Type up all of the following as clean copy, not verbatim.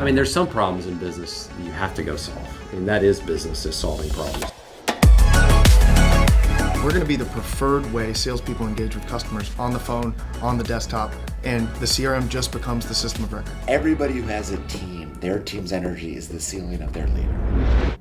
mean, there's some problems in business that you have to go solve. I mean, that is business, is solving problems. We're going to be the preferred way salespeople engage with customers, on the phone, on the desktop, and the CRM just becomes the system of record. Everybody who has a team, their team's energy is the ceiling of their leader.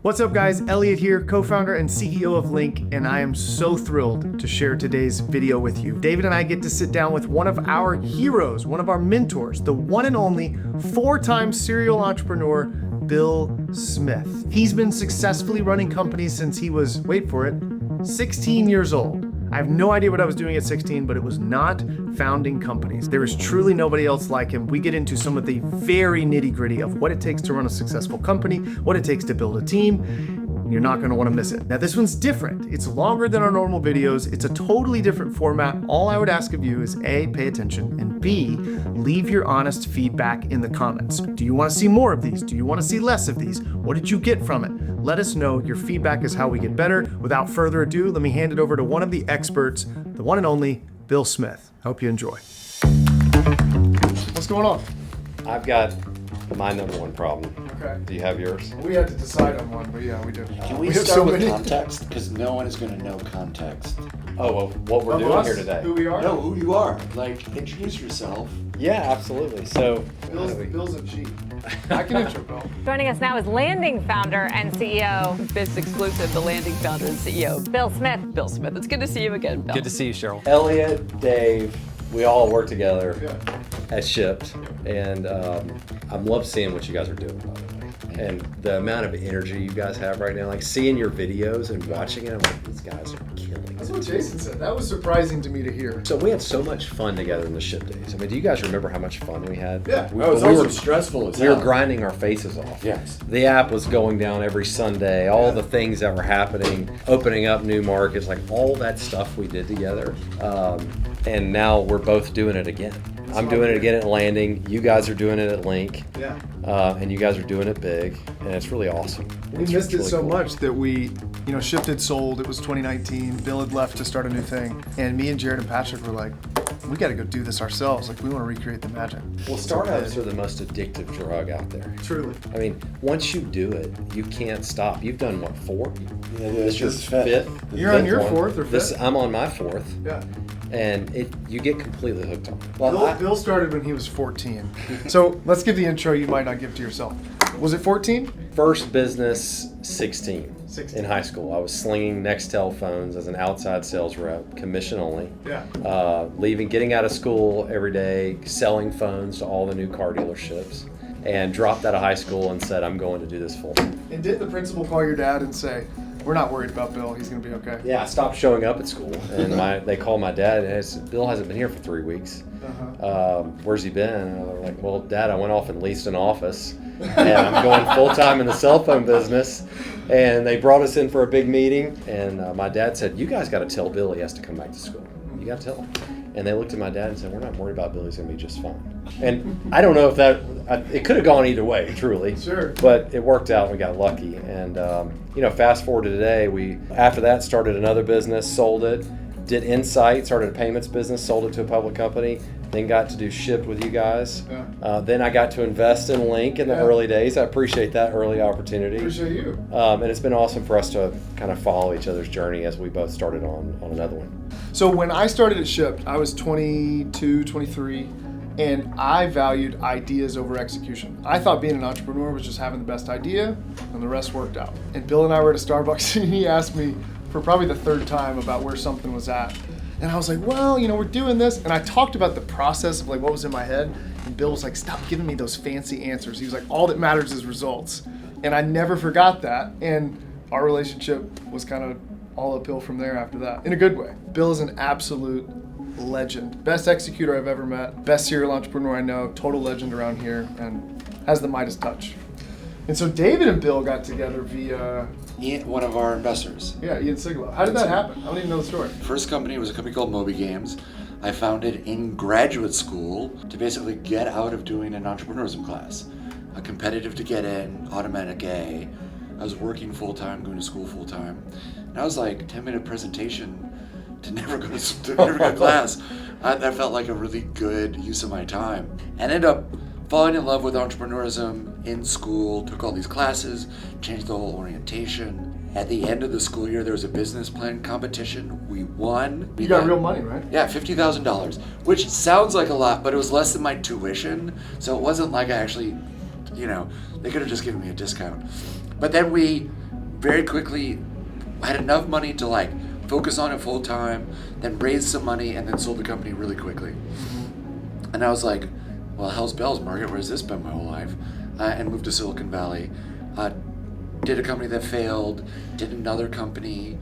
What's up, guys? Elliott here, co-founder and CEO of Linq, and I am so thrilled to share today's video with you. David and I get to sit down with one of our heroes, one of our mentors, the one and only 4-time serial entrepreneur, Bill Smith. He's been successfully running companies since he was, wait for it, 16 years old. I have no idea what I was doing at 16, but it was not founding companies. There is truly nobody else like him. We get into some of the very nitty-gritty of what it takes to run a successful company, what it takes to build a team. You're not going to want to miss it. Now, this one's different. It's longer than our normal videos. It's a totally different format. All I would ask of you is A, pay attention, and B, leave your honest feedback in the comments. Do you want to see more of these? Do you want to see less of these? What did you get from it? Let us know. Your feedback is how we get better. Without further ado, let me hand it over to one of the experts, the one and only Bill Smith. Hope you enjoy. What's going on? I've got my number one problem. Okay. Do you have yours? We had to decide on one, but yeah, we do. Can we have start so with many. context? Because no one is going to know context. Oh, well, what we're Of doing us, here today. who we are? No, who you are. Like, introduce yourself. Yeah, absolutely. So, Bill's a G. I can intro Bill. Joining us now is Landing founder and CEO, Biz exclusive, the Landing founder and CEO, Bill Smith. Bill Smith. It's good to see you again, Bill. Good to see you, Cheryl. Elliott, Dave, we all work together Yeah. at Shipt, and I love seeing what you guys are doing, by the way. And the amount of energy you guys have right now, like seeing your videos and watching it, I'm like, these guys are killing That's it. what Jason said. That was surprising to me to hear. So we had so much fun together in the Shipt days. I mean, do you guys remember how much fun we had? Yeah. Oh, it's also stressful as We were hell. grinding our faces off. Yes. The app was going down every Sunday, all the things that were happening, opening up new markets, like all that stuff we did together. And now we're both doing it again. I'm doing it again at Landing. You guys are doing it at Linq. Yeah. And you guys are doing it big, and it's really awesome. We missed it so much that we, Shipt had sold. It was 2019. Bill had left to start a new thing. And me and Jared and Patrick were like, we got to go do this ourselves. Like, we want to recreate the magic. Well, startups are the most addictive drug out there. Truly. I mean, once you do it, you can't stop. You've done what, 4? Yeah, This your this is fifth? You're on Fifth your one. fourth or This, fifth? I'm on my 4th. Yeah. And you get completely hooked on it. Well, Bill started when he was 14. So let's give the intro you might not give to yourself. Was it 14? First business, 16. 16. In high school. I was slinging Nextel phones as an outside sales rep, commission only. Yeah. Getting out of school every day, selling phones to all the new car dealerships, and dropped out of high school and said, I'm going to do this full time. And did the principal call your dad and say, we're not worried about Bill, he's going to be okay? Yeah, I stopped showing up at school, and they called my dad, and I said, Bill hasn't been here for 3 weeks. Where's he been? And they're like, well, Dad, I went off and leased an office, and I'm going full-time in the cell phone business. And they brought us in for a big meeting, and my dad said, you guys got to tell Bill he has to come back to school. You got to tell him. And they looked at my dad and said, we're not worried about Bill, he's going to be just fine. And I don't know if it could have gone either way, truly. Sure. But it worked out, and we got lucky. And, fast forward to today, after that started another business, sold it, did Insight, started a payments business, sold it to a public company, then got to do Shipt with you guys. Yeah. Then I got to invest in Linq in the early days. I appreciate that early opportunity. Appreciate you. And it's been awesome for us to kind of follow each other's journey as we both started on another one. So when I started at Shipt, I was 22, 23, and I valued ideas over execution. I thought being an entrepreneur was just having the best idea, and the rest worked out. And Bill and I were at a Starbucks, and he asked me for probably the 3rd time about where something was at. And I was like, well, we're doing this. And I talked about the process of like what was in my head. And Bill was like, stop giving me those fancy answers. He was like, all that matters is results. And I never forgot that. And our relationship was kind of all uphill from there after that, in a good way. Bill is an absolute legend. Best executor I've ever met. Best serial entrepreneur I know. Total legend around here. And has the Midas touch. And so David and Bill got together via... One of our investors. Yeah, Ian Siglo. How did that happen? I don't even know the story. First company was a company called Moby Games. I founded in graduate school to basically get out of doing an entrepreneurship class. A competitive to get in, automatic A. I was working full-time, going to school full-time. And I was like, 10-minute presentation to never go to class. That felt like a really good use of my time. I ended up falling in love with entrepreneurism in school, took all these classes, changed the whole orientation. At the end of the school year, there was a business plan competition. We won. You got real money, right? Yeah, $50,000, which sounds like a lot, but it was less than my tuition. So it wasn't like I actually, they could have just given me a discount. But then we very quickly had enough money to like focus on it full time, then raise some money, and then sold the company really quickly. And I was like, well, hell's bells, Margaret, where's this been my whole life? And moved to Silicon Valley. Did a company that failed, did another company,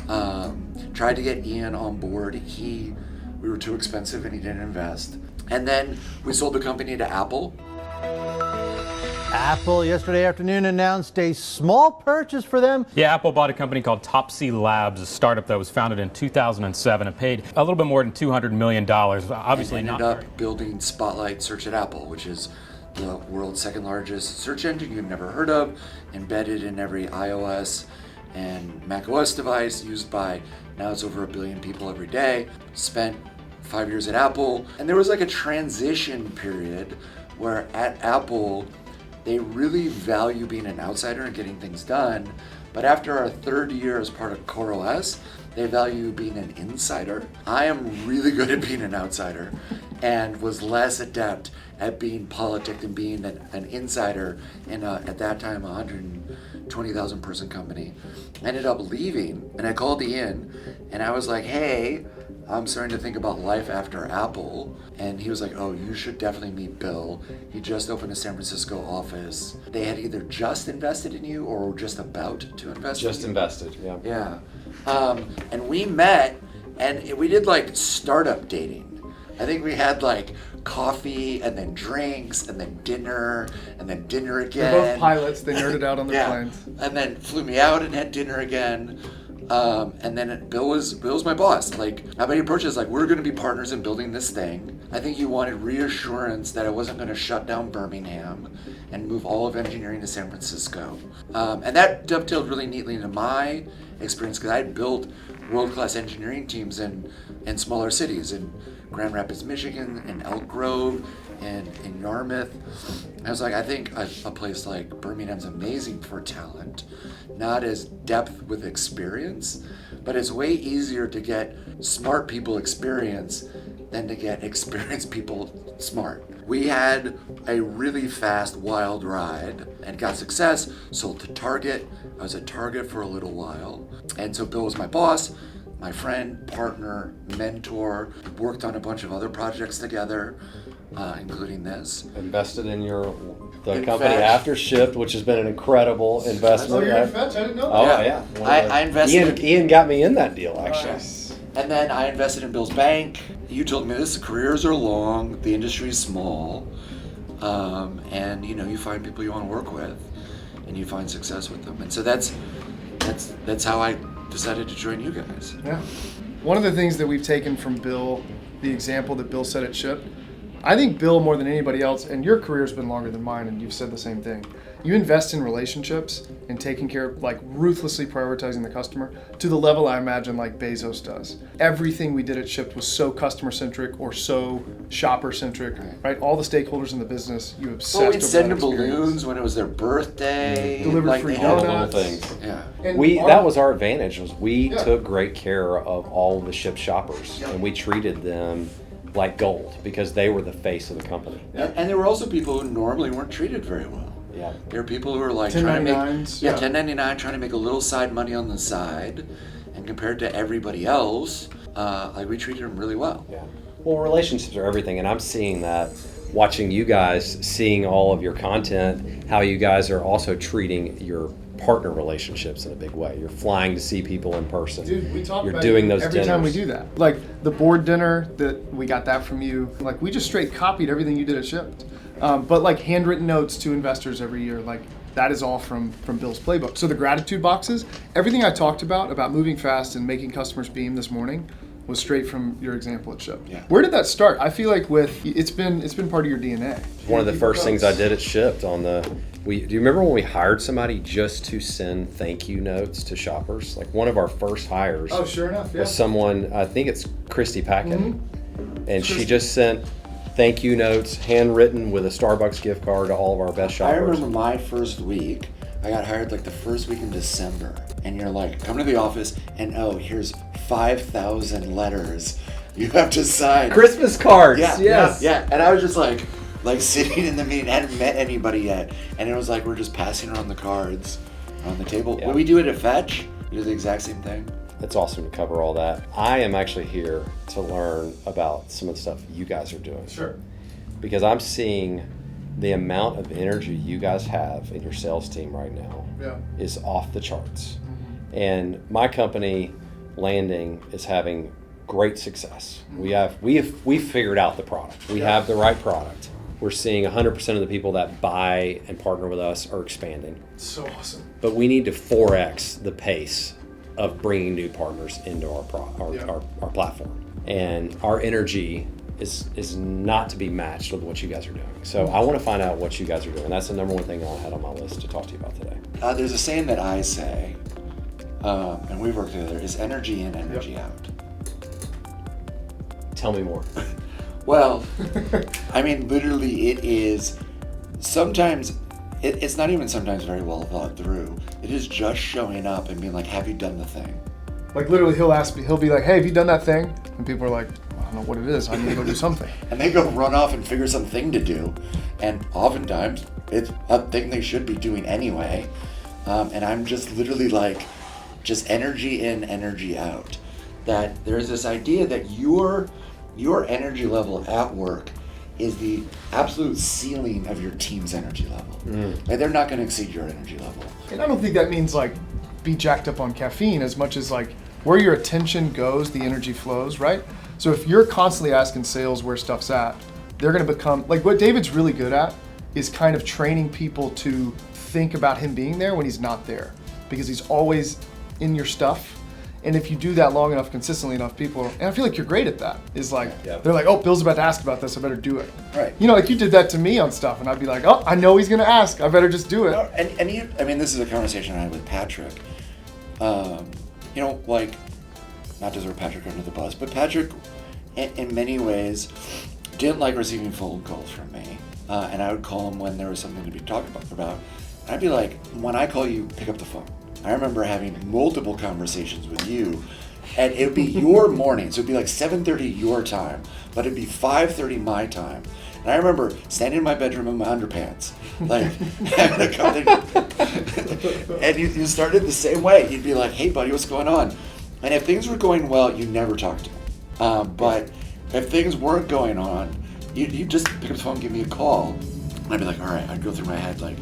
tried to get Ian on board. We were too expensive and he didn't invest. And then we sold the company to Apple. Apple yesterday afternoon announced a small purchase for them. Yeah, Apple bought a company called Topsy Labs, a startup that was founded in 2007 and paid a little bit more than $200 million. Obviously and not. Ended up building Spotlight Search at Apple, which is the world's second largest search engine you've never heard of, embedded in every iOS and macOS device, used by now it's over 1 billion people every day. Spent 5 years at Apple, and there was like a transition period where at Apple they really value being an outsider and getting things done, but after our 3rd year as part of CoreOS, they value being an insider. I am really good at being an outsider and was less adept at being politic and being an insider in at that time 120,000 person company. I ended up leaving, and I called Ian and I was like, hey, I'm starting to think about life after Apple. And he was like, oh, you should definitely meet Bill. He just opened a San Francisco office. They had either just invested in you or were just about to invest in you. Just invested, yeah. Yeah. And we met and we did like startup dating. I think we had like coffee and then drinks and then dinner again. They're both pilots. They nerded out on their planes. And then flew me out and had dinner again. And then Bill was my boss. Like, how about he approached us like, we're going to be partners in building this thing. I think he wanted reassurance that I wasn't going to shut down Birmingham and move all of engineering to San Francisco. And that dovetailed really neatly into my experience because I had built world-class engineering teams in smaller cities, in Grand Rapids, Michigan, in Elk Grove, and in Yarmouth. I was like, I think a place like Birmingham's amazing for talent, not as depth with experience, but it's way easier to get smart people experience than to get experienced people smart. We had a really fast, wild ride and got success, sold to Target. I was at Target for a little while. And so Bill was my boss, my friend, partner, mentor. We worked on a bunch of other projects together, including this. Invested in the company after Shipt, which has been an incredible investment. Oh, you're in Fetch? I didn't know that. Oh, yeah. I invested. Ian got me in that deal, actually. Nice. And then I invested in Bill's bank. You told me this: careers are long, the industry is small, and you find people you want to work with, and you find success with them. And so that's how I decided to join you guys. Yeah. One of the things that we've taken from Bill, the example that Bill said at Shipt, I think Bill, more than anybody else, and your career's been longer than mine, and you've said the same thing. You invest in relationships and taking care of, like, ruthlessly prioritizing the customer to the level I imagine like Bezos does. Everything we did at Shipt was so customer-centric or so shopper-centric, right? All the stakeholders in the business, you obsessed over We'd send that them experience. balloons when it was their birthday. Delivered free they had All the donuts. little things. Yeah. And That was our advantage, was we Yeah. took great care of all the Shipt shoppers, and we treated them like gold because they were the face of the company. And there were also people who normally weren't treated very well. Yeah. There were people who were like trying to make 1099s, yeah. 1099, trying to make a little side money on the side, and compared to everybody else, like we treated them really well. Yeah. Well, relationships are everything, and I'm seeing that watching you guys, seeing all of your content, how you guys are also treating your partner relationships in a big way. You're flying to see people in person. Dude, we talk You're about doing you those every dinners. time we do that. Like the board dinner that we got that from you. Like we just straight copied everything you did at Shipt. But like handwritten notes to investors every year, like that is all from Bill's playbook. So the gratitude boxes, everything I talked about moving fast and making customers beam this morning, was straight from your example at Shipt. Yeah. Where did that start? I feel like it's been part of your DNA. One of the first things I did at Shipt do you remember when we hired somebody just to send thank you notes to shoppers? Like one of our first hires Oh, sure enough, yeah. was someone, I think it's Christy Packett, and she just sent thank you notes, handwritten with a Starbucks gift card to all of our best I shoppers. remember my first week, I got hired like the first week in December, and you're like, come to the office, and here's 5,000 letters you have to sign. Christmas cards. Yeah, Yes. yeah. And I was just like sitting in the meeting, hadn't met anybody yet, and it was like we're just passing around the cards on the table. Yeah. When we do it at Fetch, we do the exact same thing. It's awesome to cover all that. I am actually here to learn about some of the stuff you guys are doing. Sure. Because I'm seeing the amount of energy you guys have in your sales team right now is off the charts. And my company, Landing, is having great success. We've figured out the product. We have the right product. We're seeing 100% of the people that buy and partner with us are expanding. So awesome. But we need to 4x the pace of bringing new partners into our platform. And our energy is not to be matched with what you guys are doing. So I want to find out what you guys are doing. That's the number one thing I had on my list to talk to you about today. There's a saying that I say, and we've worked together, is energy in, energy out. Tell me more. Well, I mean, literally it is sometimes, it's not even sometimes very well thought through. It is just showing up and being like, have you done the thing? Like literally he'll ask me, he'll be like, hey, have you done that thing? And people are like, I don't know what it is. I need to go do something. And they go run off and figure something to do. And oftentimes it's a thing they should be doing anyway. And I'm just literally like, just energy in, energy out. That there's this idea that your energy level at work is the absolute ceiling of your team's energy level. Like they're not going to exceed your energy level. And I don't think that means like be jacked up on caffeine as much as like where your attention goes, the energy flows, right? So if you're constantly asking sales where stuff's at, they're going to become, like what David's really good at is kind of training people to think about him being there when he's not there, because he's always in your stuff. And if you do that long enough, consistently enough, people, and I feel like you're great at that, is like, they're like, oh, Bill's about to ask about this, I better do it. Right. You know, like you did that to me on stuff, and I'd be like, oh, I know he's going to ask, I better just do it. And you, I mean, this is a conversation I had with Patrick. You know, like, not to throw Patrick under the bus, but Patrick, in many ways, didn't like receiving phone calls from me. And I would call him when there was something to be talked about. And I'd be like, when I call you, pick up the phone. I remember having multiple conversations with you, and it would be your morning, so it'd be like 7:30 your time, but it'd be 5:30 my time. And I remember standing in my bedroom in my underpants, like having a conversation, and you started the same way. You'd be like, "Hey, buddy, what's going on?" And if things were going well, you never talked to me. But if things weren't going on, you just pick up the phone, and give me a call, and I'd be like, "All right." I'd go through my head like,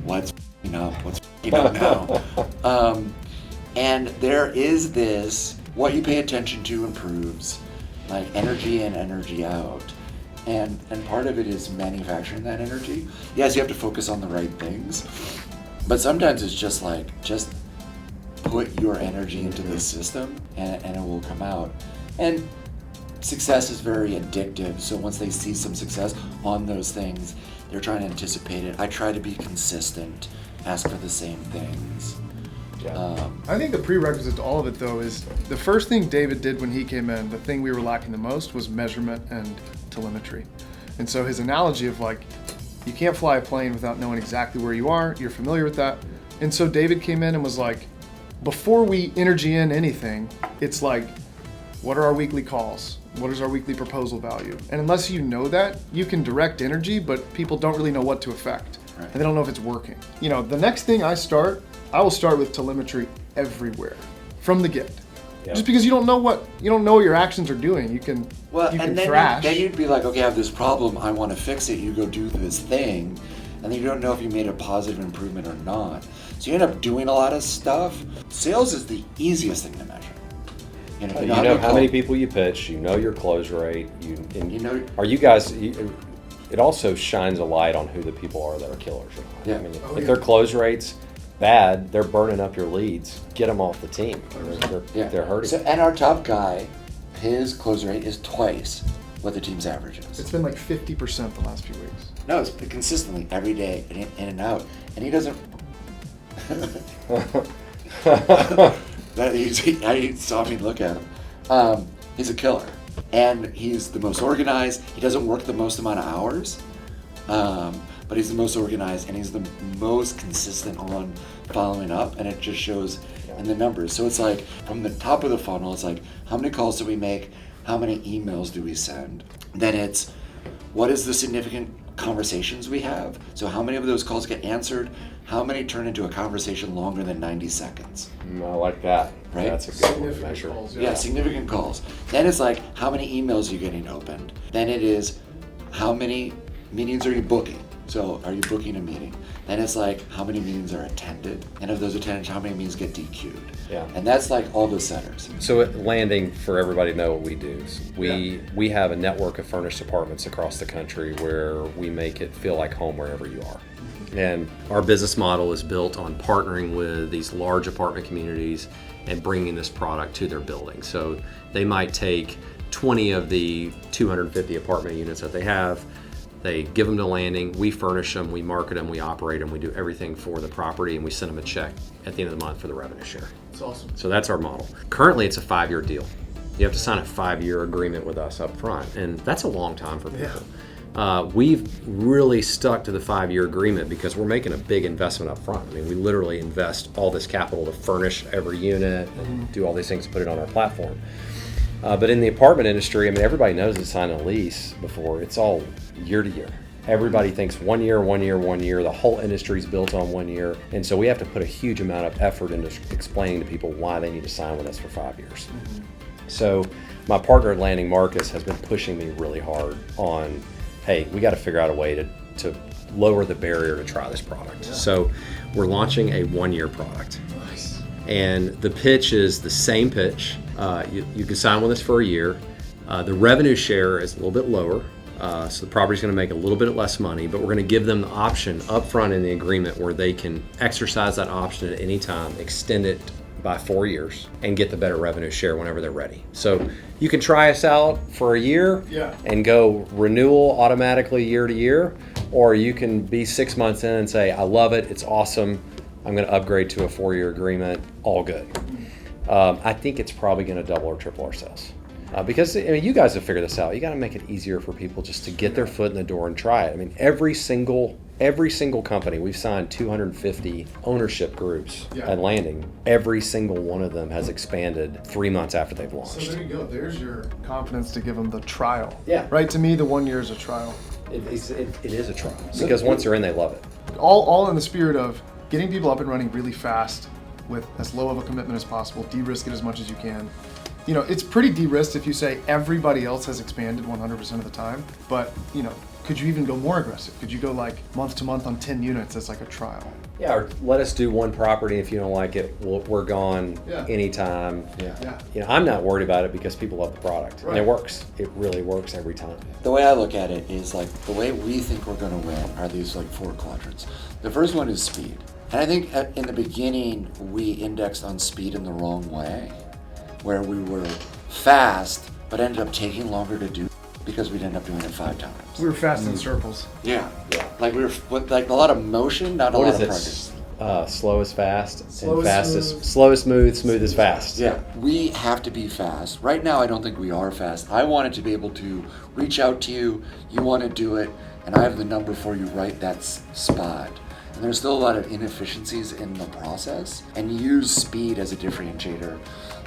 "What's up? What's up now?" And there is this, what you pay attention to improves, like energy in, energy out. And part of it is manufacturing that energy. Yes, you have to focus on the right things, but sometimes it's just like, just put your energy into the system and it will come out. And success is very addictive, so once they see some success on those things, they're trying to anticipate it. I try to be consistent, ask for the same things. I think the prerequisite to all of it, though, is the first thing David did when he came in, the thing we were lacking the most was measurement and telemetry. And so his analogy of like, you can't fly a plane without knowing exactly where you are, you're familiar with that. And so David came in and was like, before we energy in anything, it's like, what are our weekly calls? What is our weekly proposal value? And unless you know that, you can direct energy, but people don't really know what to affect. Right. And they don't know if it's working. You know, the next thing I will start with telemetry everywhere from the get. Yep. Just because you don't know what your actions are doing, you can thrash. Then you'd be like, okay, I have this problem, I want to fix it. You go do this thing, and then you don't know if you made a positive improvement or not. So you end up doing a lot of stuff. Sales is the easiest thing to measure. You know how many people you pitch. You know your close rate. Are you guys? It also shines a light on who the people are that are killers. Or not. I mean, if their close rates bad, they're burning up your leads. Get them off the team. They're hurting. So, and our top guy, his close rate is twice what the team's average is. It's been like 50% the last few weeks. No, it's been consistently every day, in and out, and he doesn't. He saw me look at him. He's a killer. And he's the most organized. He doesn't work the most amount of hours, but he's the most organized and he's the most consistent on following up, and it just shows in the numbers. So it's like from the top of the funnel, it's like how many calls do we make, how many emails do we send? Then it's what is the significant conversations we have? So how many of those calls get answered? How many turn into a conversation longer than 90 seconds? I like that. Right? That's a good one to measure. Yeah, significant calls. Then it's like, how many emails are you getting opened? Then it is, how many meetings are you booking? So are you booking a meeting? Then it's like, how many meetings are attended? And of those attended, how many meetings get DQ'd? Yeah. And that's like all the centers. So at Landing, for everybody to know what we do, we have a network of furnished apartments across the country where we make it feel like home wherever you are. And our business model is built on partnering with these large apartment communities and bringing this product to their building. So they might take 20 of the 250 apartment units that they have, they give them to Landing, we furnish them, we market them, we operate them, we do everything for the property, and we send them a check at the end of the month for the revenue share. That's awesome. So that's our model. Currently, it's a 5-year deal. You have to sign a 5-year agreement with us up front, and that's a long time for people. We've really stuck to the 5-year agreement because we're making a big investment up front. I mean, we literally invest all this capital to furnish every unit and do all these things to put it on our platform. But in the apartment industry, I mean, everybody knows that signing a lease before, it's all year to year. Everybody thinks 1 year, 1 year, 1 year. The whole industry is built on 1 year. And so we have to put a huge amount of effort into explaining to people why they need to sign with us for 5 years. So my partner at Landing, Marcus, has been pushing me really hard on, hey, we got to figure out a way to lower the barrier to try this product. So we're launching a 1-year product. Nice. And the pitch is the same pitch. You can sign with us for a year. The revenue share is a little bit lower. So the property's going to make a little bit less money, but we're going to give them the option up front in the agreement where they can exercise that option at any time, extend it by 4 years, and get the better revenue share whenever they're ready. So you can try us out for a year and go renewal automatically year to year, or you can be 6 months in and say, I love it, it's awesome, I'm going to upgrade to a 4-year agreement, all good. I think it's probably going to double or triple our sales. Because I mean, you guys have figured this out. You got to make it easier for people just to get their foot in the door and try it. I mean, every single company, we've signed 250 ownership groups at Landing. Every single one of them has expanded 3 months after they've launched. So there you go. There's your confidence to give them the trial. Yeah. Right. To me, the 1 year is a trial. It is a trial because once they're in, they love it. All in the spirit of getting people up and running really fast with as low of a commitment as possible. De-risk it as much as you can. You know, it's pretty de-risked if you say everybody else has expanded 100% of the time, but, you know, could you even go more aggressive? Could you go like month to month on 10 units as like a trial? Yeah, or let us do one property. If you don't like it, we're gone anytime. Yeah. You know, I'm not worried about it because people love the product. Right. And it works. It really works every time. The way I look at it is like the way we think we're going to win are these like 4 quadrants. The first one is speed. And I think in the beginning, we indexed on speed in the wrong way, where we were fast, but ended up taking longer to do because we'd end up doing it 5 times. We were fast in circles. Yeah. Like we were with like a lot of motion, not a lot of progress. Slow is fast, Slow and is fast smooth. is slow is smooth, smooth is fast. Yeah, we have to be fast. Right now, I don't think we are fast. I wanted to be able to reach out to you, you want to do it, and I have the number for you right that spot. And there's still a lot of inefficiencies in the process, and use speed as a differentiator.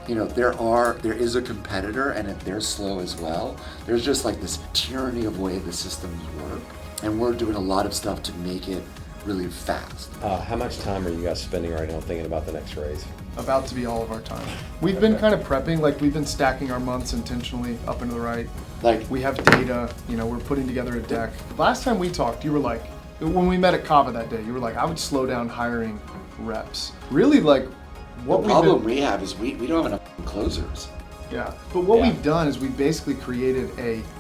You know, there is a competitor, and if they're slow as well, there's just like this tyranny of way the systems work, and we're doing a lot of stuff to make it really fast. How much time are you guys spending right now thinking about the next raise? About to be all of our time. We've been kind of prepping, like we've been stacking our months intentionally up and to the right. Like We have data, you know, we're putting together a deck. Last time we talked, you were like, when we met at Kava that day, you were like, I would slow down hiring reps. Really, like, what the problem we have is we don't have enough closers. Yeah, but what we've done is we basically created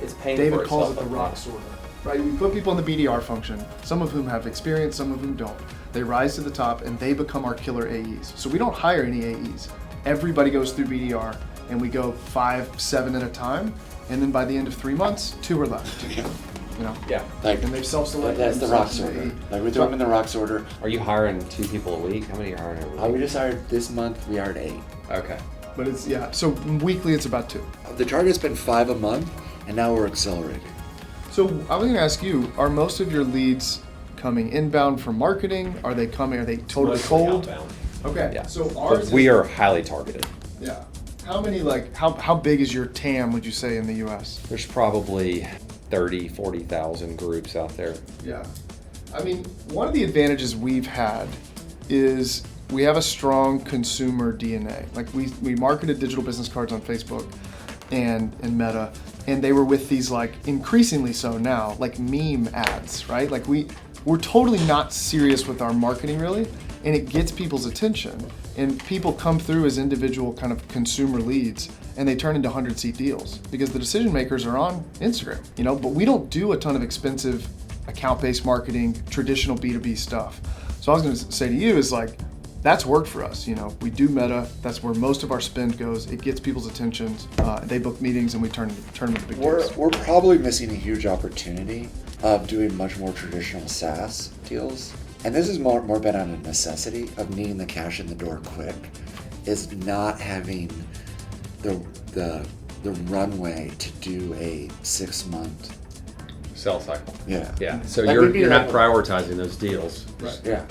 It's paying David for calls it itself, the I rock think. sorter, right? We put people in the BDR function, some of whom have experience, some of whom don't. They rise to the top and they become our killer AEs. So we don't hire any AEs. Everybody goes through BDR and we go 5, 7 at a time. And then by the end of 3 months, 2 are left. You know? Yeah. Like And they've self-selected. that's the rock themselves sorter. an AE. Like we throw them in the rock sorter. Are you hiring 2 people a week? How many are you hiring every week? We just hired this month. We hired 8. Okay. But it's, yeah, so weekly it's about 2. The target's been 5 a month, and now we're accelerating. So I was gonna ask you, are most of your leads coming inbound from marketing? Are they totally cold? Outbound. Okay, Yeah. so But ours we are highly targeted. Yeah. How many, how big is your TAM, would you say, in the US? There's probably 30, 40,000 groups out there. Yeah. I mean, one of the advantages we've had is we have a strong consumer DNA. Like we marketed digital business cards on Facebook and Meta, and they were with these, like, increasingly so now, like meme ads, right? Like we're totally not serious with our marketing really, and it gets people's attention. And people come through as individual kind of consumer leads, and they turn into 100-seat deals because the decision makers are on Instagram, you know, but we don't do a ton of expensive account-based marketing, traditional B2B stuff. So I was gonna say to you is, like, that's worked for us. You know, we do Meta, that's where most of our spend goes. It gets people's attention, they book meetings, and we turn them into big deals. We're probably missing a huge opportunity of doing much more traditional SaaS deals. And this is more been on a necessity of needing the cash in the door quick, is not having the runway to do a 6-month Sell cycle. Yeah. Yeah. So Like, you're not prioritizing those deals. Right. Yeah.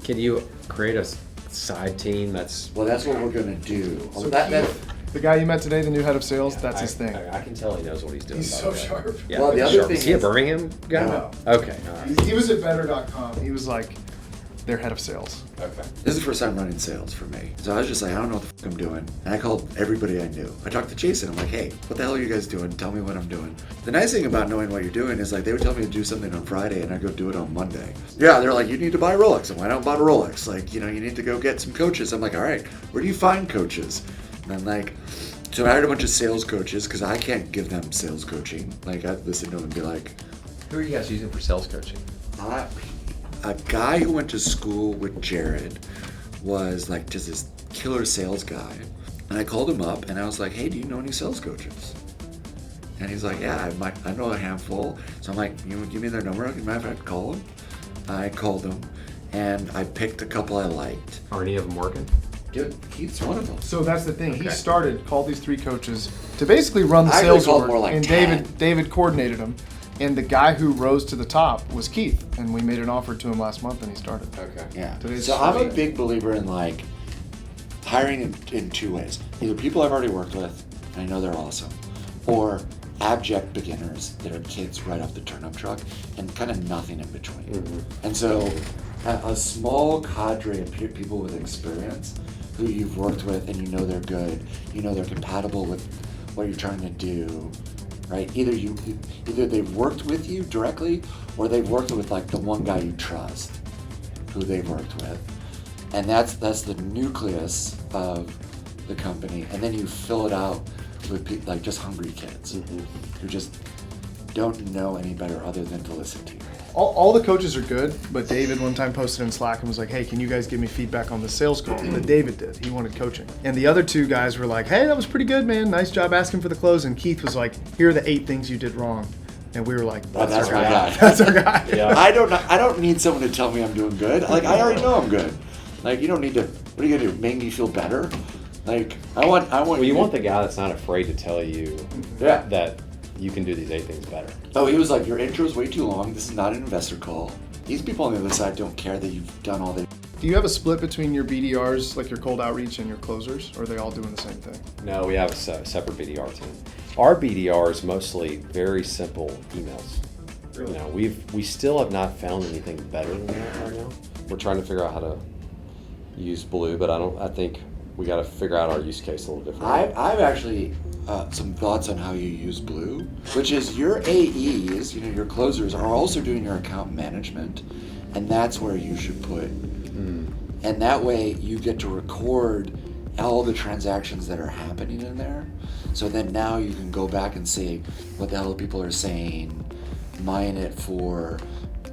Can you create a side team that's Well, that's what we're gonna do. So that, the guy you met today, the new head of sales, that's his thing. I can tell he knows what he's doing. He's by so the way. sharp. Yeah, Well, the he's other sharp. thing Is he a is- Birmingham guy? No. Okay. All right. He was at better.com. He was like their head of sales. Okay. This is the first time running sales for me. So I was just like, I don't know what the fuck I'm doing. And I called everybody I knew. I talked to Jason. I'm like, hey, what the hell are you guys doing? Tell me what I'm doing. The nice thing about knowing what you're doing is, like, they would tell me to do something on Friday and I'd go do it on Monday. Yeah, they're like, you need to buy a Rolex. And why don't I buy a Rolex? Like, you know, you need to go get some coaches. I'm like, all right, where do you find coaches? And I'm like, so I hired a bunch of sales coaches because I can't give them sales coaching. Like, I'd listen to them and be like, Who are you guys using for sales coaching? a guy who went to school with Jared was like just this killer sales guy. And I called him up and I was like, hey, do you know any sales coaches? And he's like, yeah, I know a handful. So I'm like, you give me their number? You mind if I call them? I called them and I picked a couple I liked. Are any of them working? Keith's one of them. So that's the thing. He Okay. called these 3 coaches to basically run the I actually sales called org, more like and 10. David coordinated them. And the guy who rose to the top was Keith, and we made an offer to him last month, and he started. Okay. Yeah. Today's So I'm a Friday. big believer in, like, hiring in 2 ways. Either people I've already worked with, and I know they're awesome, or abject beginners that are kids right off the turnip truck, and kind of nothing in between. Mm-hmm. And so a small cadre of people with experience who you've worked with and you know they're good, you know they're compatible with what you're trying to do, right? Either they've worked with you directly or they've worked with, like, the one guy you trust who they've worked with. And that's the nucleus of the company. And then you fill it out with like just hungry kids who just don't know any better other than to listen to you. All the coaches are good, but David one time posted in Slack and was like, hey, can you guys give me feedback on the sales coach that David did? He wanted coaching. And the other 2 guys were like, hey, that was pretty good, man. Nice job asking for the close. And Keith was like, here are the 8 things you did wrong. And we were like, That's our my guy. That's our guy. Yeah. I don't need someone to tell me I'm doing good. Like, I already know I'm good. Like, you don't need to. What are you gonna do? Make me feel better? Like, I want. Well, you want the guy that's not afraid to tell you Yeah. that you can do these 8 things better. Oh, he was like, your intro's way too long. This is not an investor call. These people on the other side don't care that you've done all the. Do you have a split between your BDRs, like your cold outreach, and your closers? Or are they all doing the same thing? No, we have a separate BDR team. Our BDR is mostly very simple emails. Really? You know, we still have not found anything better than that right now. We're trying to figure out how to use Blue, but I think we got to figure out our use case a little differently. I've actually some thoughts on how you use Blue, which is your AEs, you know, your closers are also doing your account management, and that's where you should put. And that way you get to record all the transactions that are happening in there. So then now you can go back and see what the hell people are saying, mine it for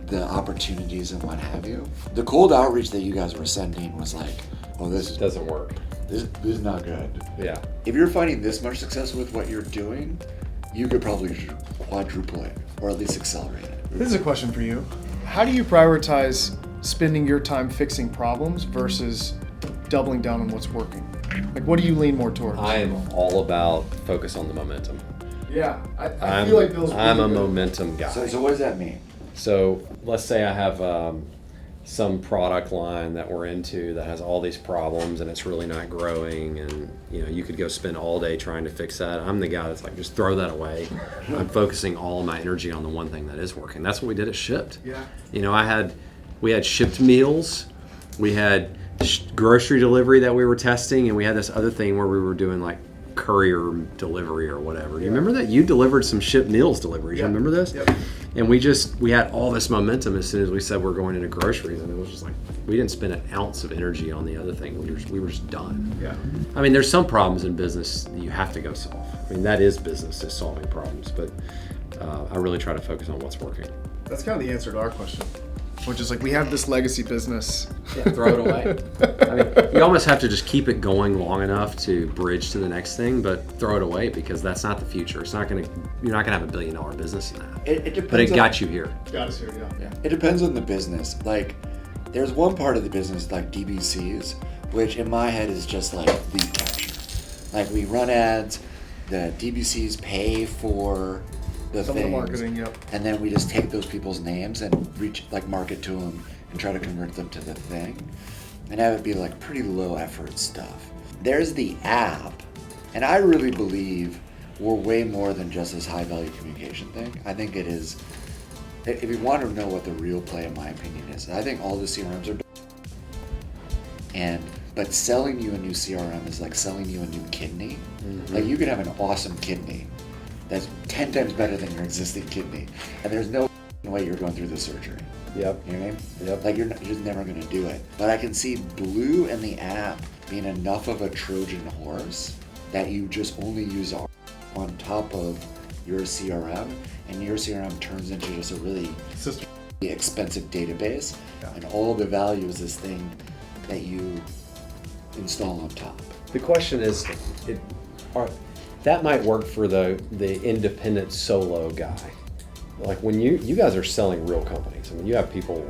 the opportunities and what have you. The cold outreach that you guys were sending was like, oh, this Doesn't work. is not good. Yeah. If you're finding this much success with what you're doing, you could probably quadruple it or at least accelerate it. This is a question for you. How do you prioritize spending your time fixing problems versus doubling down on what's working? Like, what do you lean more towards? I am all about focus on the momentum. Yeah, I feel like Bill's I'm really a good. momentum guy. So what does that mean? So let's say I have some product line that we're into that has all these problems and it's really not growing, and you could go spend all day trying to fix that. I'm the guy that's like, just throw that away. I'm focusing all of my energy on the one thing that is working. That's what we did at Shipt. Yeah. We had Shipt meals, we had grocery delivery that we were testing, and we had this other thing where we were doing like courier delivery or whatever. Do you remember that? You delivered some Shipt meals deliveries. Yeah. You remember this? Yep. And we had all this momentum as soon as we said we're going into groceries, and it was just like we didn't spend an ounce of energy on the other thing. We were just done. Yeah. I mean, there's some problems in business that you have to go solve. I mean, that is business, is solving problems, but I really try to focus on what's working. That's kind of the answer to our question, which is like, we have this legacy business. Yeah, throw it away. I mean, you almost have to just keep it going long enough to bridge to the next thing, but throw it away because that's not the future. You're not gonna have $1 billion business in that. It depends. But it got you here. Got us here, yeah. It depends on the business. Like, there's one part of the business like DBCs, which in my head is just like lead capture. Like, we run ads, the DBCs pay for the Some of the things, marketing, yep. and then we just take those people's names and market to them and try to convert them to the thing. And that would be like pretty low effort stuff. There's the app, and I really believe we're way more than just this high value communication thing. I think it is, if you want to know what the real play, in my opinion, is, I think all the CRMs are but selling you a new CRM is like selling you a new kidney. Mm-hmm. Like, you could have an awesome kidney that's 10 times better than your existing kidney, and there's no way you're going through the surgery. Yep. You know what I mean? Yep. Like, you're just never going to do it. But I can see Blue and the app being enough of a Trojan horse that you just only use on top of your CRM, and your CRM turns into just a really expensive database, and all the value is this thing that you install on top. The question is, that might work for the independent solo guy. Like, when you guys are selling real companies, I mean, you have people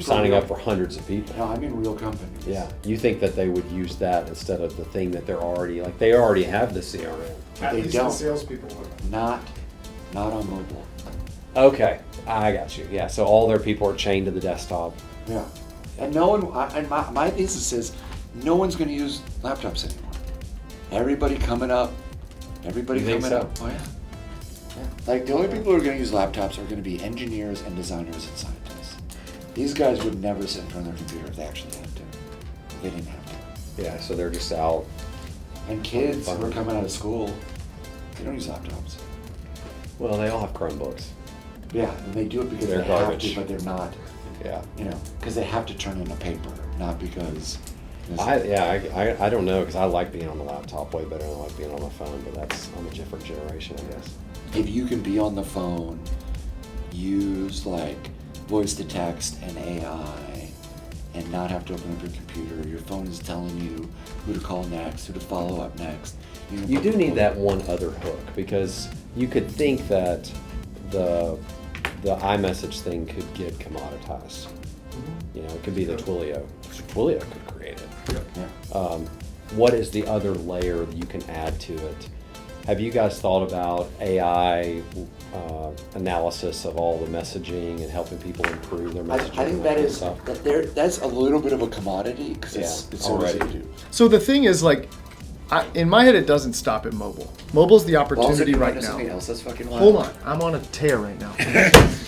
signing up for hundreds of people. No, I mean real companies. Yeah, you think that they would use that instead of the thing that they already have the CRM. At They least don't. the salespeople would. Not on mobile. Okay, I got you. Yeah, so all their people are chained to the desktop. Yeah. And no one, my thesis is, no one's going to use laptops anymore. Everybody coming up. You think so? Oh, yeah. Like, the only people who are going to use laptops are going to be engineers and designers and scientists. These guys would never sit in front of their computer if they actually had to. They didn't have to. Yeah, so they're just out. And kids who are coming out of school, they don't use laptops. Well, they all have Chromebooks. Yeah, and they do it because They're they garbage. have to, but they're not. Yeah. Because they have to turn in a paper, not because. I don't know, because I like being on the laptop way better than I like being on my phone, but I'm a different generation, I guess. If you can be on the phone, use like voice to text and AI, and not have to open up your computer, your phone is telling you who to call next, who to follow up next. You do need that one other hook, because you could think that the iMessage thing could get commoditized. It could be the Twilio. Twilio could create it. Yeah. What is the other layer that you can add to it? Have you guys thought about AI analysis of all the messaging and helping people improve their messaging? I think that's a little bit of a commodity, because it's so easy to do. So the thing is, like, in my head, it doesn't stop at mobile. Mobile's the opportunity right now. Something else that's fucking wild. Hold on, I'm on a tear right now.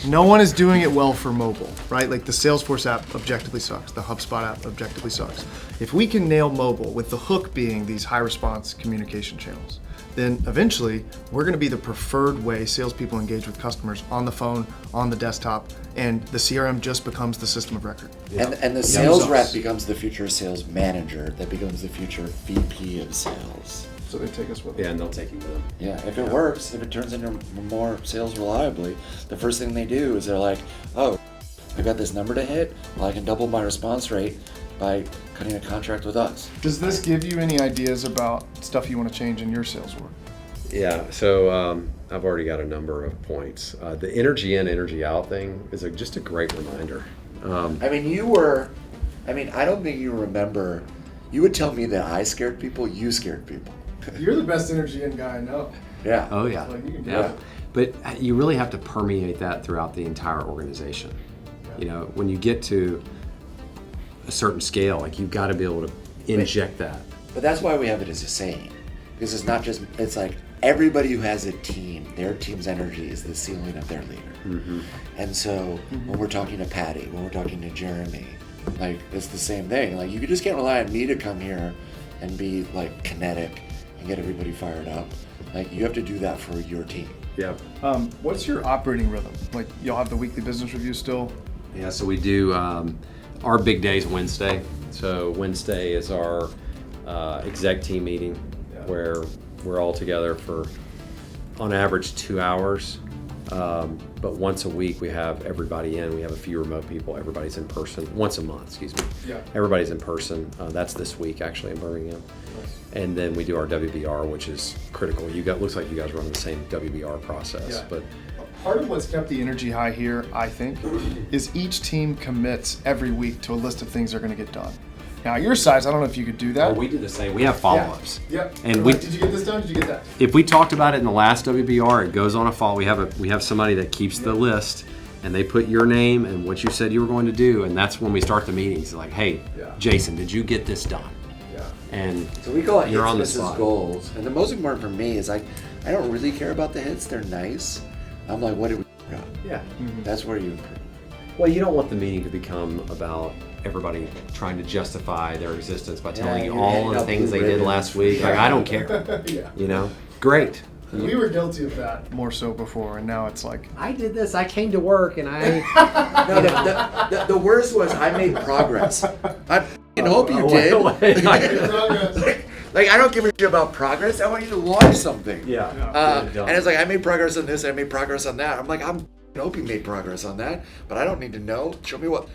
No one is doing it well for mobile, right? Like, the Salesforce app objectively sucks. The HubSpot app objectively sucks. If we can nail mobile, with the hook being these high response communication channels, then eventually we're going to be the preferred way salespeople engage with customers, on the phone, on the desktop, and the CRM just becomes the system of record. And the sales rep becomes the future sales manager that becomes the future VP of sales. So they take us with them. Yeah, and they'll take you with them. Yeah, if it works, if it turns into more sales reliably, the first thing they do is they're like, oh, I got this number to hit, well, I can double my response rate by cutting a contract with us. Does this give you any ideas about stuff you want to change in your sales work? Yeah, so I've already got a number of points. The energy in, energy out thing is just a great reminder. I don't think you remember you would tell me that I scared people, you scared people. You're the best energy in guy I know. Yeah. Oh yeah, Like, you can do yeah. it. But you really have to permeate that throughout the entire organization. You know, when you get to a certain scale, like you've got to be able to inject that. But that's why we have it as a saying. Because it's not just, it's like everybody who has a team, their team's energy is the ceiling of their leader. Mm-hmm. And so when we're talking to Patty, when we're talking to Jeremy, like it's the same thing. Like you just can't rely on me to come here and be like kinetic and get everybody fired up. Like you have to do that for your team. Yep. What's your operating rhythm? Like you'll have the weekly business review still? Yeah, so we do, our big day is Wednesday. So Wednesday is our exec team meeting where we're all together for, on average, 2 hours. But once a week we have everybody in. We have a few remote people. Everybody's in person. Once a month, excuse me. Yeah. Everybody's in person. That's this week actually in Birmingham. Nice. And then we do our WBR, which is critical. Looks like you guys run the same WBR process. Yeah. But part of what's kept the energy high here, I think, is each team commits every week to a list of things they're going to get done. Now, at your size, I don't know if you could do that. we do the same. We have follow-ups. Yep. And Like, did you get this done? Did you get that? if we talked about it in the last WBR, it goes on a follow. We have somebody that keeps the list, and they put your name and what you said you were going to do, and that's when we start the meetings. Like, hey, Jason, did you get this done? Yeah. And So we call it you're hits, on the misses, spot. goals. And the most important for me is I don't really care about the hits. They're nice. I'm like, what did we got? Yeah. That's where you improve. Well, you don't want the meeting to become about everybody trying to justify their existence by telling you you're all handing of the out things they blue did ribbons. last week. Like, I don't care. Yeah. You know? Great. We were guilty of that more so before, and now it's like, I did this. I came to work and I. No, the worst was I made progress. I f***ing hope you did. Like, I don't give a shit about progress. I want you to launch something. Yeah. And it's like, I made progress on this, I made progress on that. I'm like, I'm f***ing hope you made progress on that, but I don't need to know. Show me what.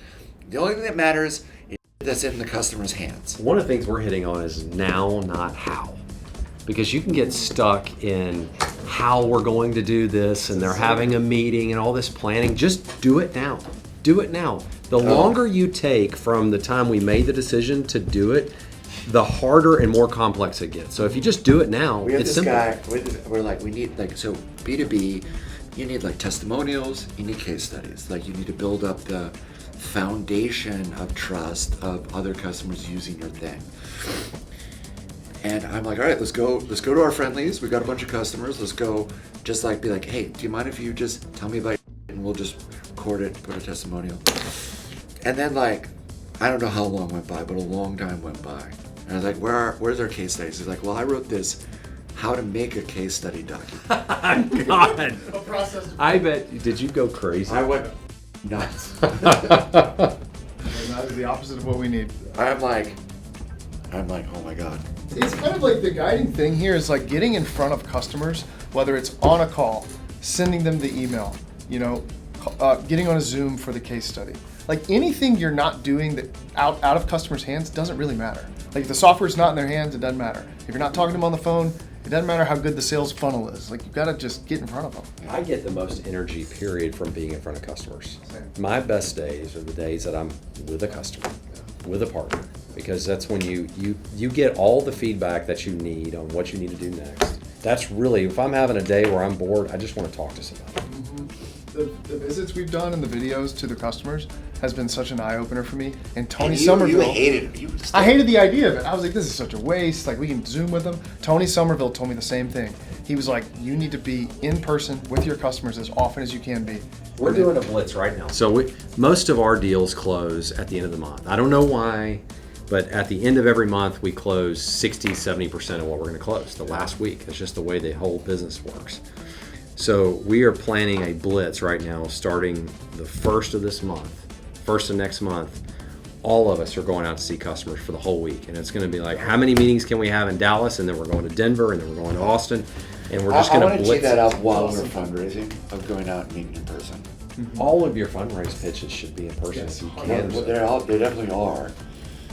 The only thing that matters is that's in the customer's hands. One of the things we're hitting on is now, not how. Because you can get stuck in how we're going to do this and they're having a meeting and all this planning. Just do it now. Do it now. The longer you take from the time we made the decision to do it, the harder and more complex it gets. So if you just do it now, We have it's this simple. guy, we're like, we need, like, so B2B, you need like testimonials, you need case studies. Like, you need to build up the foundation of trust of other customers using your thing. And I'm like, all right, let's go to our friendlies. We've got a bunch of customers. Let's go just like be like, hey, do you mind if you just tell me about your and we'll just record it, put a testimonial. And then like, I don't know how long went by, but a long time went by. And I was like, where's our case studies? He's like, well, I wrote this how to make a case study document. God. a process. I bet, did you go crazy? I went nuts. And that is the opposite of what we need. I'm like, oh my God. It's kind of like the guiding thing here is like getting in front of customers, whether it's on a call, sending them the email, you know, getting on a Zoom for the case study. Like anything you're not doing that out of customers' hands doesn't really matter. Like if the software's not in their hands, it doesn't matter. If you're not talking to them on the phone, it doesn't matter how good the sales funnel is. Like you've got to just get in front of them. I get the most energy, period, from being in front of customers. Same. My best days are the days that I'm with a customer, with a partner, because that's when you get all the feedback that you need on what you need to do next. That's really, if I'm having a day where I'm bored, I just want to talk to somebody. The visits we've done and the videos to the customers has been such an eye-opener for me. And Tony And Somerville, you hated it. I hated the idea of it. I was like, this is such a waste. Like we can Zoom with them. Tony Somerville told me the same thing. He was like, you need to be in person with your customers as often as you can be. We're doing a blitz right now. So most of our deals close at the end of the month. I don't know why, but at the end of every month, we close 60, 70% of what we're going to close the last week. That's just the way the whole business works. So we are planning a blitz right now, starting the first of this month, first of next month. All of us are going out to see customers for the whole week. And it's going to be like, how many meetings can we have in Dallas? And then we're going to Denver, and then we're going to Austin. And we're just I going want to to tee blitz. that up while we're fundraising of going out and meeting in person. All of your fundraise pitches should be in person if you can. They definitely are.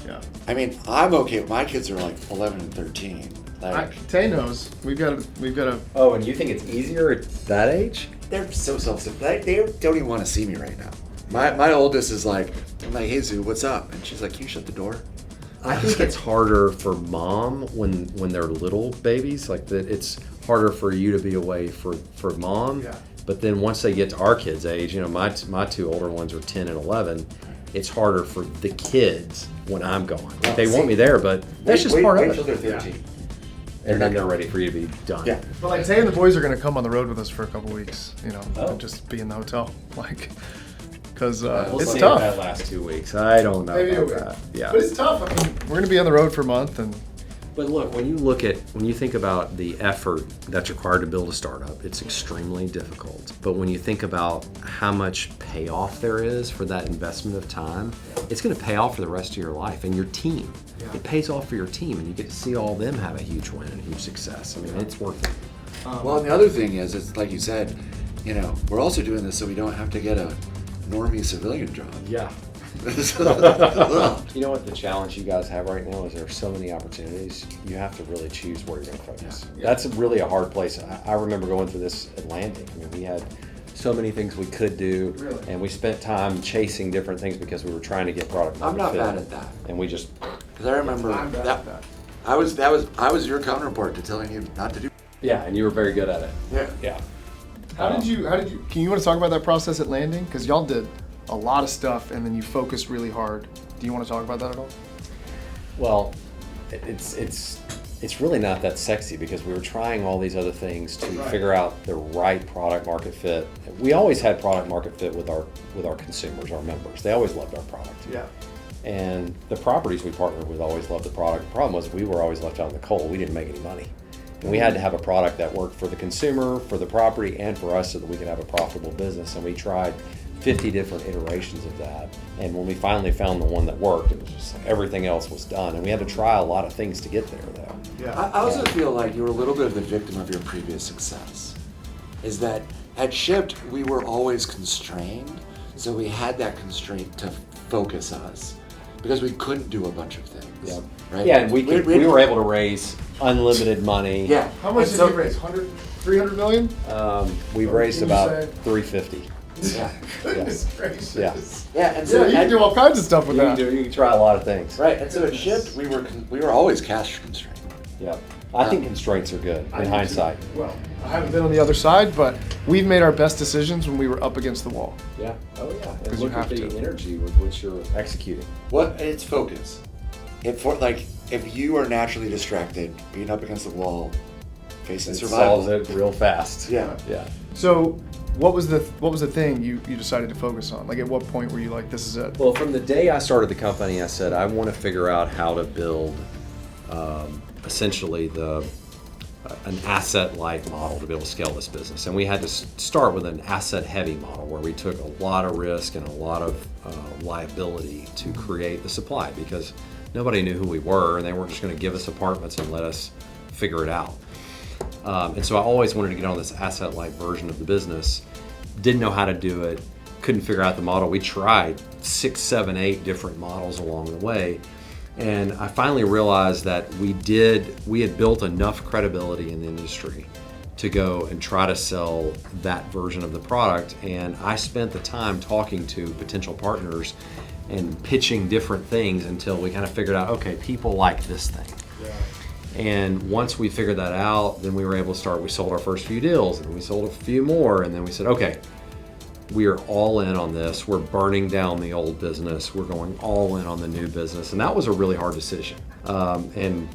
Yeah. I mean, I'm okay. My kids are like 11 and 13. Like, Tay knows. We've got a. Oh, and you think it's easier at that age? they're so self-sufficient. They don't even want to see me right now. My oldest is like, I'm like, hey Zoo, what's up? And she's like, can you shut the door? I think it's harder for mom when they're little babies, like that. It's harder for you to be away for mom. Yeah. But then once they get to our kids' age, you know, my two older ones are 10 and 11. It's harder for the kids when I'm gone. Like, they want me there, but that's just part wait of till it. they're 13. And then they're ready for you to be done. Yeah. But like Tay and the boys are gonna come on the road with us for a couple weeks, you know, Oh. and just be in the hotel, like, because We'll it's see tough. That last 2 weeks, I don't know Maybe about it will. that. Yeah. But it's tough. I mean, we're gonna be on the road for a month, and But look, when you think about the effort that's required to build a startup, it's extremely difficult. But when you think about how much payoff there is for that investment of time, it's going to pay off for the rest of your life and your team. Yeah. It pays off for your team, and you get to see all of them have a huge win and huge success. I mean, it's worth it. Well, and the other thing is, it's like you said, you know, we're also doing this so we don't have to get a normie civilian job. Yeah. You know what the challenge you guys have right now is there are so many opportunities. You have to really choose where you're going to focus. Yeah. That's really a hard place. I remember going through this at Landing. I mean, we had so many things we could do, Really? and we spent time chasing different things because we were trying to get product I'm market not fit. bad at that. And we just, Because I remember I'm bad that, at that. I was your counterpart to telling you not to do. yeah, and you were very good at it. Yeah. Yeah. how did you? Can you want to talk about that process at Landing? Because y'all did a lot of stuff, and then you focused really hard. Do you want to talk about that at all? Well, it's really not that sexy because we were trying all these other things to figure out the right product market fit. We always had product market fit with our consumers, our members. They always loved our product. Yeah. And the properties we partnered with always loved the product. The problem was we were always left out in the cold. We didn't make any money. And we had to have a product that worked for the consumer, for the property, and for us so that we could have a profitable business. And we tried 50 different iterations of that. And when we finally found the one that worked, it was just like everything else was done. And we had to try a lot of things to get there, though. Yeah. I also feel like you were a little bit of the victim of your previous success. Is that at Shipt, we were always constrained, so we had that constraint to focus us because we couldn't do a bunch of things. Yeah. Right? Yeah, and we were able to raise unlimited money. Yeah. How much And did you raise? 100, 300 million? We What raised can you about say? 350. Yeah. Goodness gracious. Yeah. Yeah, and so Yeah, you can do all kinds of stuff with You that. can try a lot of things. right, and so at Shipt, we were always cash constrained. Yeah. I think constraints are good in hindsight. Well, I haven't been on the other side, but we've made our best decisions when we were up against the wall. Yeah. Oh yeah. And 'Cause you look at have the to. energy with which you're executing. What it's focus. If you are naturally distracted, being up against the wall, facing It survival. solves it real fast. Yeah. Yeah. So, what was the thing you decided to focus on? Like, at what point were you like, this is it? Well, from the day I started the company, I said I want to figure out how to build essentially an asset-light model to be able to scale this business. And we had to start with an asset-heavy model where we took a lot of risk and a lot of liability to create the supply because nobody knew who we were and they weren't just going to give us apartments and let us figure it out. And so I always wanted to get on this asset-light version of the business. Didn't know how to do it. Couldn't figure out the model. We tried 6, 7, 8 different models along the way. And I finally realized that we had built enough credibility in the industry to go and try to sell that version of the product. And I spent the time talking to potential partners and pitching different things until we kind of figured out, okay, people like this thing. And once we figured that out, then we were able to start. We sold our first few deals and we sold a few more. And then we said, okay, we are all in on this. We're burning down the old business. We're going all in on the new business. And that was a really hard decision. And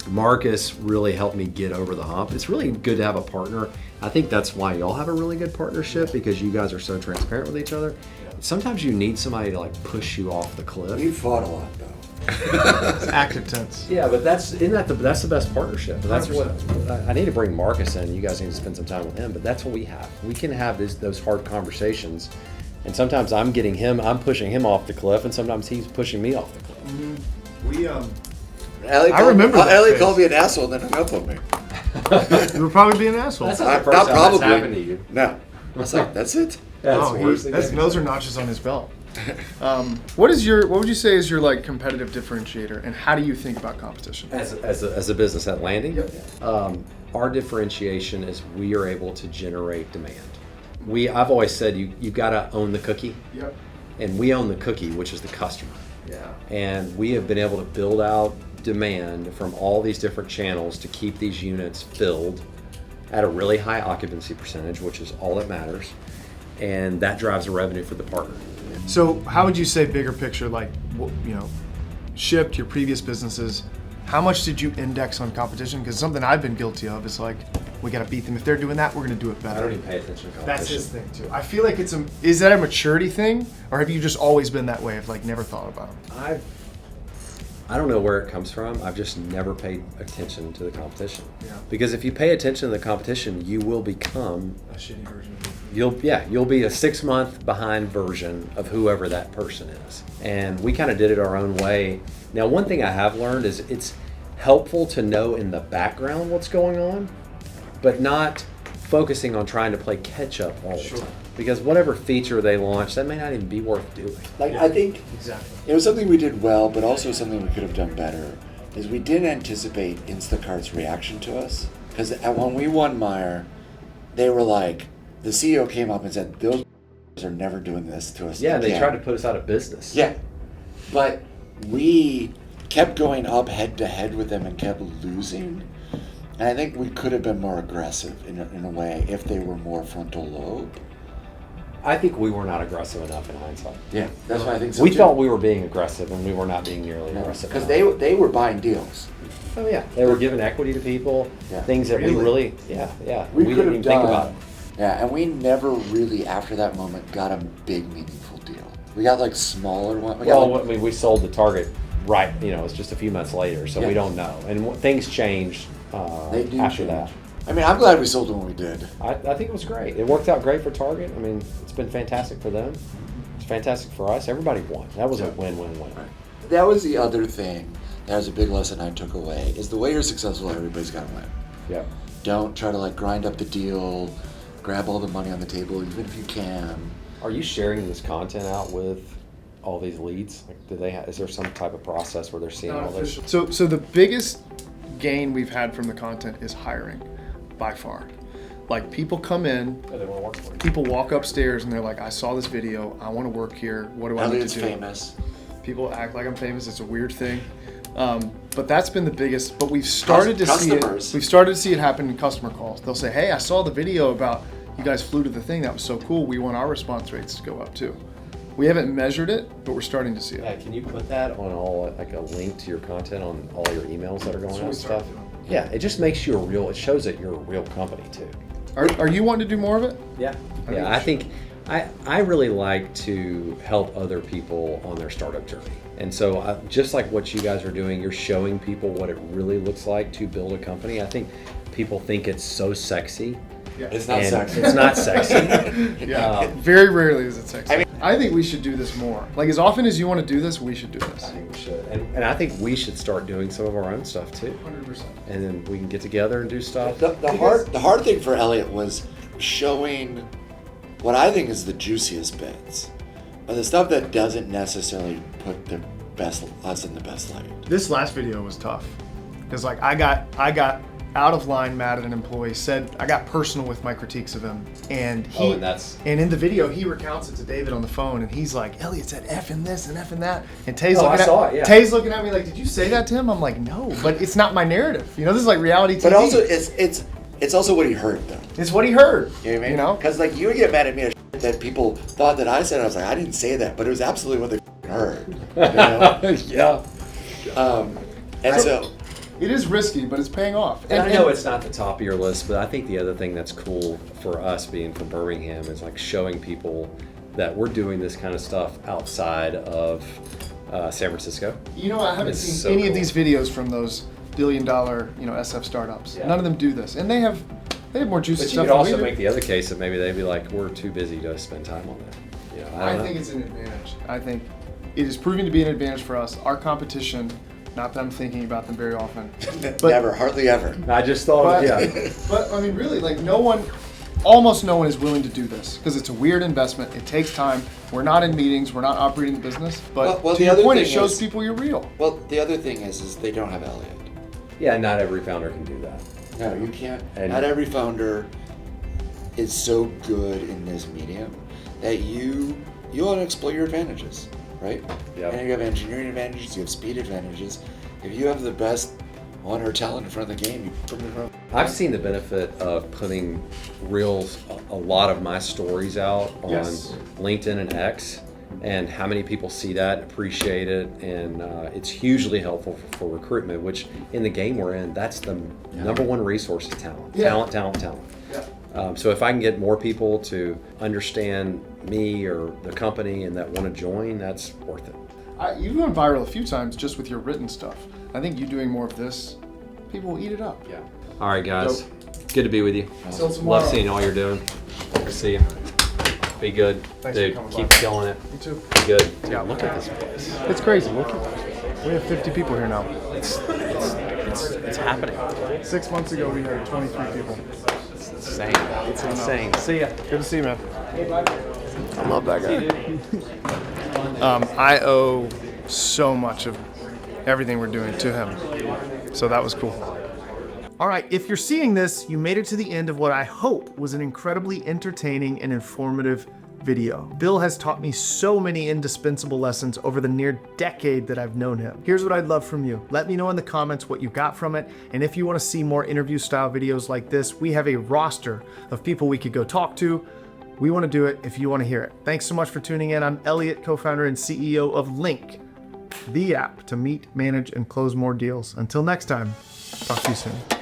Marcus really helped me get over the hump. It's really good to have a partner. I think that's why y'all have a really good partnership because you guys are so transparent with each other. Sometimes you need somebody to like push you off the cliff. We fought a lot though. It's active tense. Yeah, but that's the best partnership. That's what I need to bring Marcus in. You guys need to spend some time with him. But that's what we have. We can have those hard conversations, and sometimes I'm pushing him off the cliff, and sometimes he's pushing me off the cliff. I remember that Elliott phase. called me an asshole and then hung up on me. You were probably being an asshole. That's Not not the first time probably. that's happened to you. No. I was like, that's it? That's Oh, the worst thing. those are notches on his belt. What would you say is your like competitive differentiator, and how do you think about competition? As a business at Landing, our differentiation is we are able to generate demand. I've always said you've got to own the cookie, Yep. and we own the cookie, which is the customer. Yeah. And we have been able to build out demand from all these different channels to keep these units filled at a really high occupancy percentage, which is all that matters. And that drives the revenue for the partner. So how would you say bigger picture, like, you know, Shipt, your previous businesses, how much did you index on competition? Because something I've been guilty of is like, we got to beat them. If they're doing that, we're going to do it better. I don't even pay attention to competition. That's his thing too. I feel like is that a maturity thing, or have you just always been that way of like never thought about them? I don't know where it comes from. I've just never paid attention to the competition. Yeah. Because if you pay attention to the competition, you will become A shitty version. you'll be a 6-month behind version of whoever that person is. And we kind of did it our own way. Now, one thing I have learned is it's helpful to know in the background what's going on, but not focusing on trying to play catch up all the time. Because whatever feature they launch, that may not even be worth doing. Like, I think Exactly. it was something we did well, but also something we could have done better, is we didn't anticipate Instacart's reaction to us. Because when we won Meyer, they were like, the CEO came up and said, those are never doing this to us Yeah, again. they tried to put us out of business. Yeah. But we kept going up head to head with them and kept losing. And I think we could have been more aggressive in a way if they were more frontal lobe. I think we were not aggressive enough in hindsight. Yeah, that's why I think so. We too. thought we were being aggressive, and we were not being nearly aggressive. Because enough. they were buying deals. Oh yeah, they were giving equity to people, Yeah. things that we really, we could didn't have even think done- about it. Yeah, and we never really, after that moment, got a big, meaningful deal. We got like smaller ones. Well, I mean, we sold the Target right, it's just a few months later, so Yeah. we don't know. And things changed They do after change. that. I mean, I'm glad we sold them when we did. I think it was great. It worked out great for Target. I mean, it's been fantastic for them. It's fantastic for us. Everybody won. That was a win-win-win. That was the other thing. That was a big lesson I took away. Is the way you're successful, everybody's got to win. Yeah. Don't try to like grind up the deal, grab all the money on the table, even if you can. Are you sharing this content out with all these leads? Like, do they? Is there some type of process where they're seeing all this? So the biggest gain we've had from the content is hiring, by far. Like, people come in, Yeah, they want to work for you. people walk upstairs and they're like, I saw this video, I want to work here, what do I need Elliott's to do? famous. People act like I'm famous, it's a weird thing. But that's been the biggest, but we've started to see Customers. it. We've started to see it happen in customer calls. They'll say, hey, I saw the video about you guys flew to the thing, that was so cool, we want our response rates to go up too. We haven't measured it, but we're starting to see it. Yeah, can you put that on all, like a link to your content on all your emails that are going out and stuff? Yeah, it just makes you it shows that you're a real company too. Are you wanting to do more of it? Yeah. I think I really like to help other people on their startup journey. And so just like what you guys are doing, you're showing people what it really looks like to build a company. I think people think it's so sexy. It's not and sexy. It's not sexy. Yeah. Very rarely is it sexy. I mean- I think we should do this more. Like, as often as you want to do this, we should do this. I think we should. And I think we should start doing some of our own stuff too. 100%. And then we can get together and do stuff. The hard thing for Elliott was showing what I think is the juiciest bits, but the stuff that doesn't necessarily put us in the best light. This last video was tough because, like, I got out of line mad at an employee. I got personal with my critiques of him, and and in the video he recounts it to David on the phone, and he's like, Elliott said F in this and F in that, and Tay's Tay's looking at me like, did you say that to him? I'm like, no, but it's not my narrative. This is like reality TV. But also, it's also what he heard though. It's what he heard. You know what I mean? Because like you would get mad at me that people thought that I said. I was like, I didn't say that, but it was absolutely what they heard. Yeah. And so. It is risky, but it's paying off. And I know it's not the top of your list, but I think the other thing that's cool for us being from Birmingham is like showing people that we're doing this kind of stuff outside of San Francisco. I haven't seen any of these videos from those billion-dollar, SF startups. Yeah. None of them do this, and they have more juicy But you stuff. could than we also do. make the other case that maybe they'd be like, we're too busy to spend time on that. I think it's an advantage. I think it is proving to be an advantage for us. Our competition, not that I'm thinking about them very often. But, Never, hardly ever. I just thought, But I mean, really, like almost no one is willing to do this because it's a weird investment. It takes time. We're not in meetings. We're not operating the business. But Well, to the your other point, it thing shows is- people you're real. Well, the other thing is they don't have Elliott. Yeah, not every founder can do that. No, you can't. And- Not every founder is so good in this medium that you want to exploit your advantages. right? Yep. And you have engineering advantages, you have speed advantages. If you have the best owner or talent in front of the game, you put them in front of. I've seen the benefit of putting a lot of my stories out on Yes. LinkedIn and X, and how many people see that, appreciate it, and it's hugely helpful for recruitment, which in the game we're in, that's the number one resource is talent. Yeah. Talent. So if I can get more people to understand me or the company and that want to join, that's worth it. You've gone viral a few times just with your written stuff. I think you doing more of this, people will eat it up. Yeah. All right, guys. Good to be with you. Till tomorrow. Love seeing all you're doing. Good to see you. Be good. Thanks for Dude, coming keep by. killing it. You too. Be good. Dude, look at this place. It's crazy. Look at that. We have 50 people here now. It's happening. 6 months ago, we had 23 people. It's insane. It's insane. See ya. Good to see you, man. I love that guy. I owe so much of everything we're doing to him. So that was cool. All right, if you're seeing this, you made it to the end of what I hope was an incredibly entertaining and informative video. Bill has taught me so many indispensable lessons over the near decade that I've known him. Here's what I'd love from you. Let me know in the comments what you got from it, and if you want to see more interview style videos like this, we have a roster of people we could go talk to. We want to do it if you want to hear it. Thanks so much for tuning in. I'm Elliott, co-founder and CEO of Linq, the app to meet, manage, and close more deals. Until next time, talk to you soon.